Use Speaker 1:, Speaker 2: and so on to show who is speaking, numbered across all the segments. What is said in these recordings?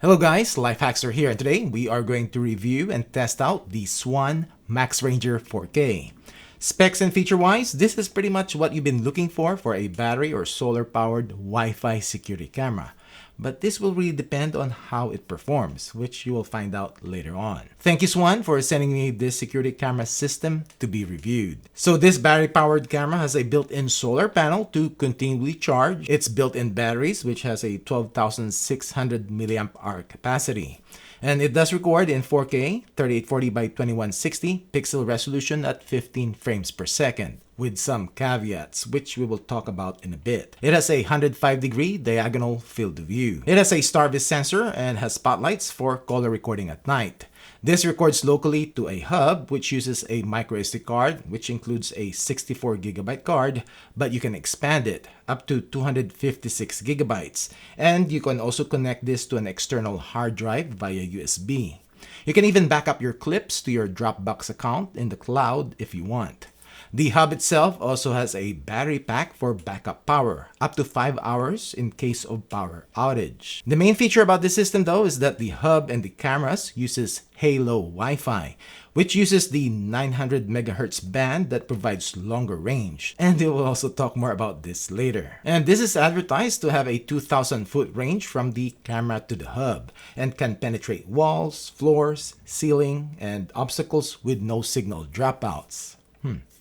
Speaker 1: Hello guys, LifeHackster here, and today we are going to review and test out the Swann MaxRanger4K. Specs and feature-wise, this is pretty much what you've been looking for a battery or solar-powered Wi-Fi security camera. But this will really depend on how it performs, which you will find out later on. Thank you, Swann, for sending me this security camera system to be reviewed. So this battery-powered camera has a built-in solar panel to continually charge its built-in batteries, which has a 12,600 milliamp hour capacity. And it does record in 4K, 3840 by 2160 pixel resolution at 15 frames per second, with some caveats, which we will talk about in a bit. It has a 105-degree diagonal field of view. It has a star-vis sensor and has spotlights for color recording at night. This records locally to a hub, which uses a microSD card, which includes a 64GB card, but you can expand it up to 256GB. And you can also connect this to an external hard drive via USB. You can even back up your clips to your Dropbox account in the cloud if you want. The hub itself also has a battery pack for backup power, up to 5 hours in case of power outage. The main feature about this system though is that the hub and the cameras uses HaLow WiFi, which uses the 900 MHz band that provides longer range. And we will also talk more about this later. And this is advertised to have a 2,000-foot range from the camera to the hub and can penetrate walls, floors, ceiling, and obstacles with no signal dropouts.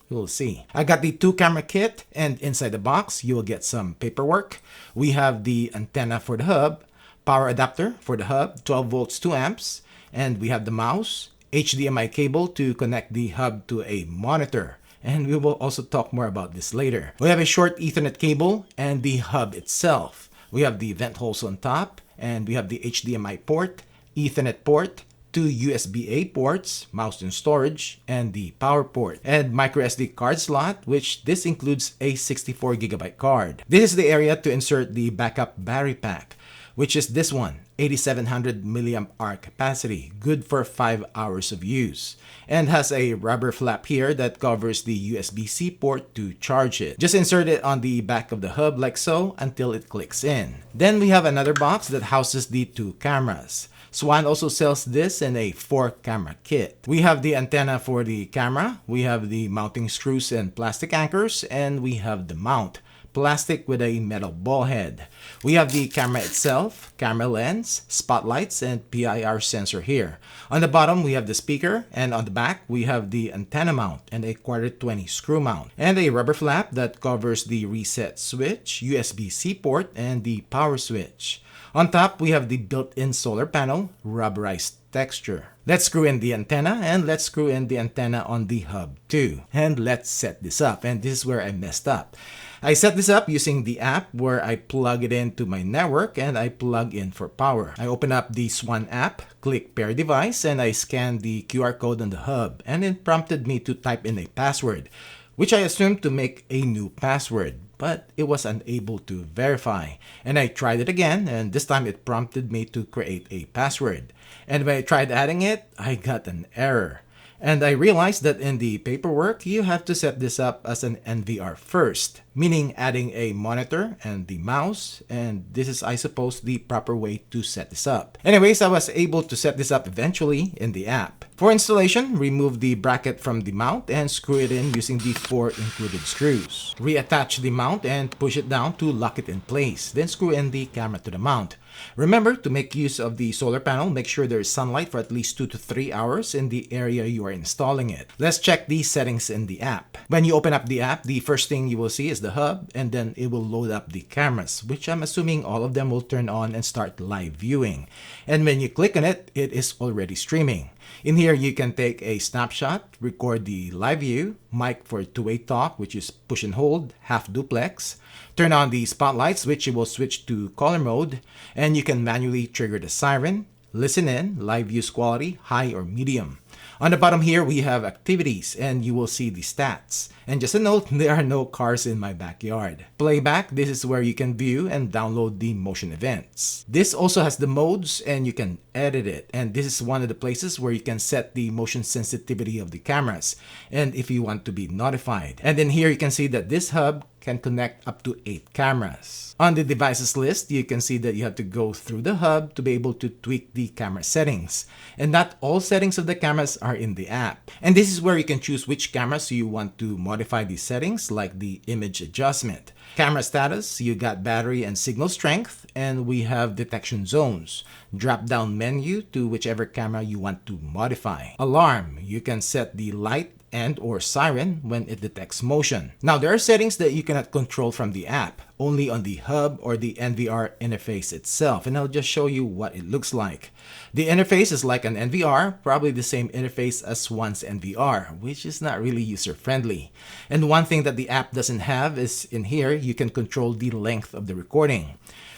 Speaker 1: We'll see. I got the 2-camera kit, and inside the box you will get some paperwork. We have the antenna for the hub, power adapter for the hub, 12 volts 2 amps, and we have the mouse, HDMI cable to connect the hub to a monitor. And we will also talk more about this later. We have a short Ethernet cable and the hub itself. We have the vent holes on top, and we have the HDMI port, Ethernet port, 2 USB-A ports, mouse and storage, and the power port, and microSD card slot, which this includes a 64GB card. This is the area to insert the backup battery pack, which is this one, 8700 milliamp hour capacity, good for 5 hours of use, and has a rubber flap here that covers the USB-C port to charge it. Just insert it on the back of the hub like so until it clicks in. Then we have another box that houses the 2 cameras. Swann also sells this in a 4-camera kit. We have the antenna for the camera, we have the mounting screws and plastic anchors, and we have the mount, plastic with a metal ball head. We have the camera itself, camera lens, spotlights, and PIR sensor here. On the bottom we have the speaker, and on the back we have the antenna mount and a 1/4-20 screw mount, and a rubber flap that covers the reset switch, USB-C port, and the power switch. On top, we have the built-in solar panel, rubberized texture. Let's screw in the antenna, and let's screw in the antenna on the hub too. And let's set this up, and this is where I messed up. I set this up using the app where I plug it into my network and I plug in for power. I open up the Swann app, click pair device, and I scan the QR code on the hub, and it prompted me to type in a password, which I assumed to make a new password, but it was unable to verify. And I tried it again, and this time it prompted me to create a password. And when I tried adding it, I got an error. And I realized that in the paperwork, you have to set this up as an NVR first, meaning adding a monitor and the mouse, and this is, I suppose, the proper way to set this up. Anyways, I was able to set this up eventually in the app. For installation, remove the bracket from the mount and screw it in using the 4 included screws. Reattach the mount and push it down to lock it in place, then screw in the camera to the mount. Remember to make use of the solar panel. Make sure there is sunlight for at least 2 to 3 hours in the area you are installing it. Let's check the settings in the app. When you open up the app, the first thing you will see is the hub, and then it will load up the cameras, which I'm assuming all of them will turn on and start live viewing. And when you click on it, it is already streaming. In here, you can take a snapshot, record the live view, mic for two-way talk, which is push and hold, half duplex, turn on the spotlights, which will switch to color mode, and you can manually trigger the siren, listen in, live views quality, high or medium. On the bottom here, we have activities, and you will see the stats. And just a note, there are no cars in my backyard. Playback, this is where you can view and download the motion events. This also has the modes, and you can edit it. And this is one of the places where you can set the motion sensitivity of the cameras, and if you want to be notified. And then here you can see that this hub can connect up to 8 cameras. On the devices list, you can see that you have to go through the hub to be able to tweak the camera settings. And not all settings of the cameras are in the app. And this is where you can choose which cameras you want to modify the settings, like the image adjustment. Camera status, you got battery and signal strength, and we have detection zones. Drop down menu to whichever camera you want to modify. Alarm, you can set the light and or siren when it detects motion. Now, there are settings that you cannot control from the app, only on the hub or the NVR interface itself, and I'll just show you what it looks like. The interface is like an NVR, probably the same interface as Swann's NVR, which is not really user-friendly. And one thing that the app doesn't have is in here, you can control the length of the recording.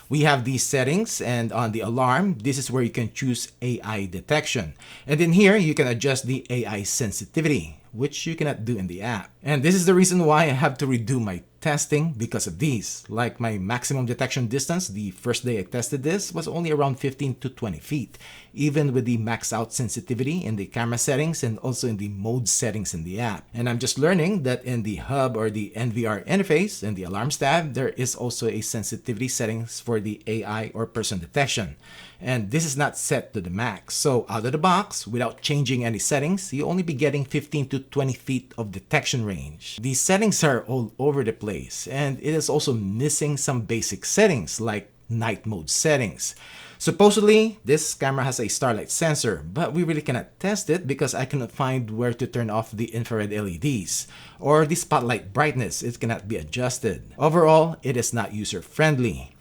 Speaker 1: We have these settings, and on the alarm, this is where you can choose AI detection. And in here, you can adjust the AI sensitivity, which you cannot do in the app. And this is the reason why I have to redo my testing because of these. Like my maximum detection distance, the first day I tested this was only around 15 to 20 feet, even with the max out sensitivity in the camera settings and also in the mode settings in the app. And I'm just learning that in the hub or the NVR interface and the alarms tab, there is also a sensitivity settings for the AI or person detection. And this is not set to the max. So out of the box, without changing any settings, you'll only be getting 15 to 20 feet of detection range. These settings are all over the place, and it is also missing some basic settings like night mode settings. Supposedly, this camera has a starlight sensor, but we really cannot test it because I cannot find where to turn off the infrared LEDs. Or the spotlight brightness, it cannot be adjusted. Overall, it is not user-friendly.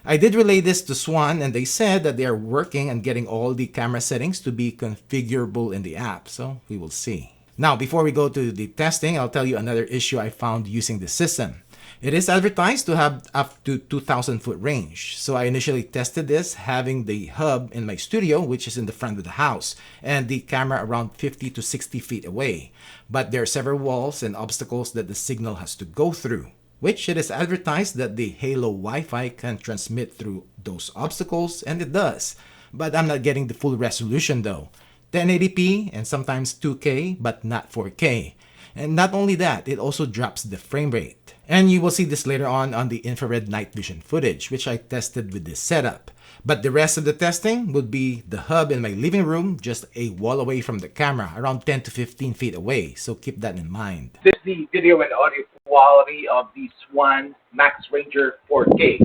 Speaker 1: I did relay this to Swann, and they said that they are working on getting all the camera settings to be configurable in the app, so we will see. Now, before we go to the testing, I'll tell you another issue I found using the system. It is advertised to have up to 2,000 foot range. So I initially tested this having the hub in my studio, which is in the front of the house, and the camera around 50 to 60 feet away. But there are several walls and obstacles that the signal has to go through, which it is advertised that the HaLow Wi-Fi can transmit through those obstacles, and it does. But I'm not getting the full resolution though. 1080p and sometimes 2K, but not 4K. And not only that, it also drops the frame rate. And you will see this later on the infrared night vision footage, which I tested with this setup. But the rest of the testing would be the hub in my living room, just a wall away from the camera, around 10 to 15 feet away. So keep that in mind.
Speaker 2: This is the video and audio quality of the Swann MaxRanger4K.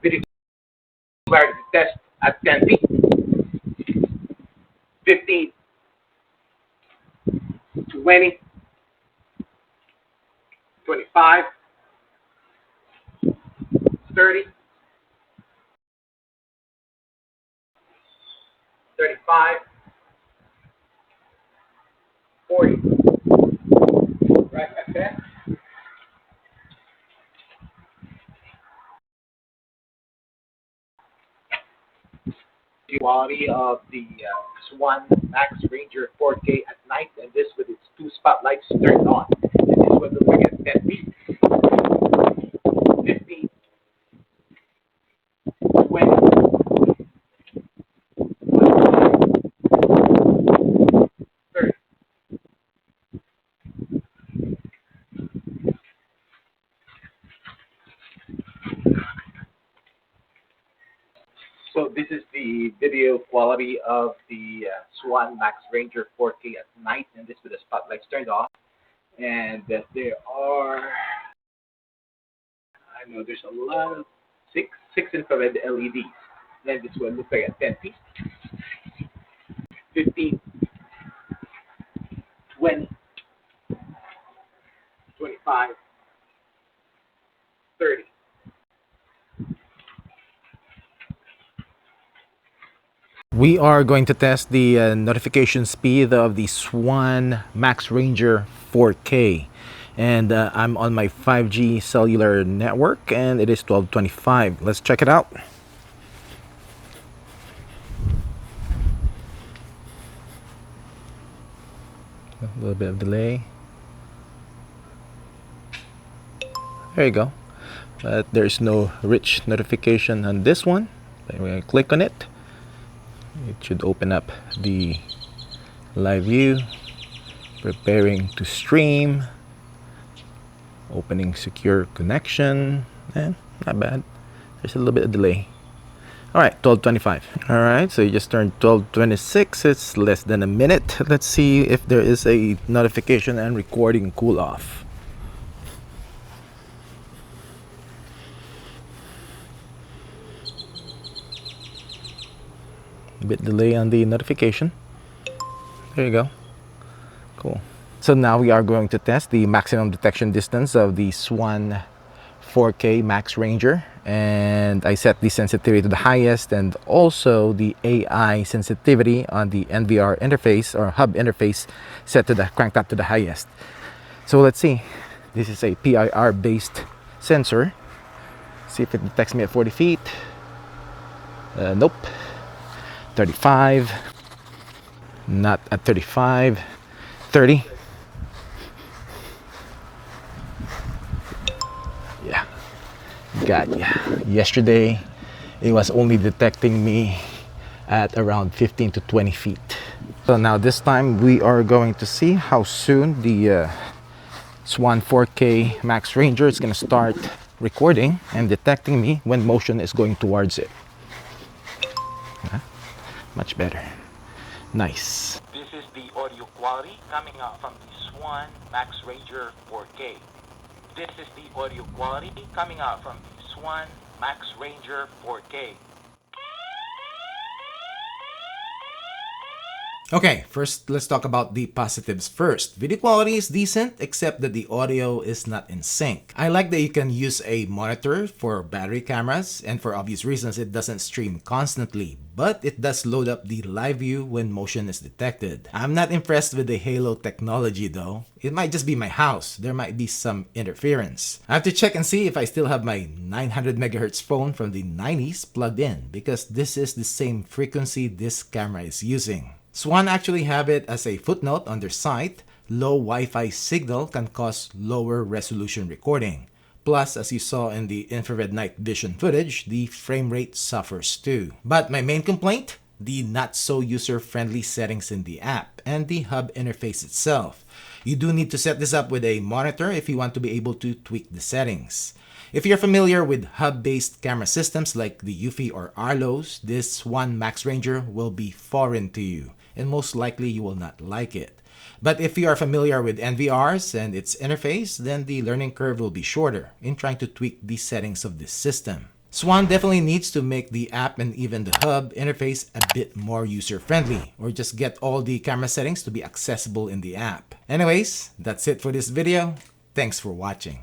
Speaker 2: Video clarity test at 10 feet, 15, 20, 25, 30, 35, 40. Right, that's it. The quality of the Swann MaxRanger4K at night, and this with its 2 spotlights turned on. And this one looks like at 10 feet, 15, 20, 30. So this is the video quality of the Swann MaxRanger4K at night, and this with the spotlights turned off. And there are, I know there's a lot of six infrared LEDs. Then this one looks like at 10 feet, 15, 20, 25, 30.
Speaker 1: We are going to test the notification speed of the Swann MaxRanger 4K. And I'm on my 5G cellular network, and it is 1225. Let's check it out. A little bit of delay. There you go. But there's no rich notification on this one. But when I click on it, it should open up the live view. Preparing to stream. Opening secure connection. Not bad. There's a little bit of delay. Alright, 12:25. Alright, so you just turned 12:26. It's less than a minute. Let's see if there is a notification and recording cool off. A bit delay on the notification. There you go. Cool. So now we are going to test the maximum detection distance of the Swann 4K MaxRanger, and I set the sensitivity to the highest and also the AI sensitivity on the NVR interface or hub interface set to the cranked up to the highest. So let's see. This is a PIR based sensor. See if it detects me at 40 feet. Nope. 35. Not at 35. 30. Yeah, got ya. Yesterday it was only detecting me at around 15 to 20 feet. So now this time we are going to see how soon the Swann 4K MaxRanger is going to start recording and detecting me when motion is going towards it. Much better. Nice.
Speaker 3: This is the audio quality coming out from the Swann MaxRanger4K. This is the audio quality coming out from the Swann MaxRanger4K.
Speaker 1: Okay, first let's talk about the positives first. Video quality is decent except that the audio is not in sync. I like that you can use a monitor for battery cameras, and for obvious reasons it doesn't stream constantly, but it does load up the live view when motion is detected. I'm not impressed with the HaLow technology though. It might just be my house. There might be some interference. I have to check and see if I still have my 900 megahertz phone from the 90s plugged in, because this is the same frequency this camera is using. Swann actually have it as a footnote on their site. Low Wi-Fi signal can cause lower resolution recording. Plus, as you saw in the infrared night vision footage, the frame rate suffers too. But my main complaint? The not so user-friendly settings in the app and the hub interface itself. You do need to set this up with a monitor if you want to be able to tweak the settings. If you're familiar with hub-based camera systems like the UFI or Arlo's, this Swann MaxRanger will be foreign to you, and most likely you will not like it. But if you are familiar with NVRs and its interface, then the learning curve will be shorter in trying to tweak the settings of this system. Swann definitely needs to make the app and even the hub interface a bit more user-friendly, or just get all the camera settings to be accessible in the app. Anyways, that's it for this video. Thanks for watching.